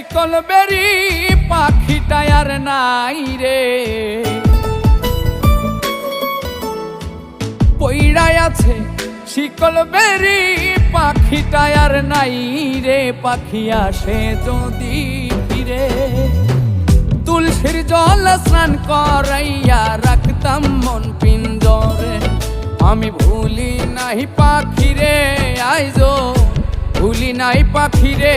শিকল বেরি পাখিটা আর নাই রে, পইড়াই আছে শিকল বেরি পাখিটা আর নাই রে। পাখি আসে যদি ফিরে তুলসীর জল স্নান করাইয়া রাখতাম মন পিঞ্জরে। আমি ভুলি নাই পাখিরে, আইজো ভুলি নাই পাখিরে।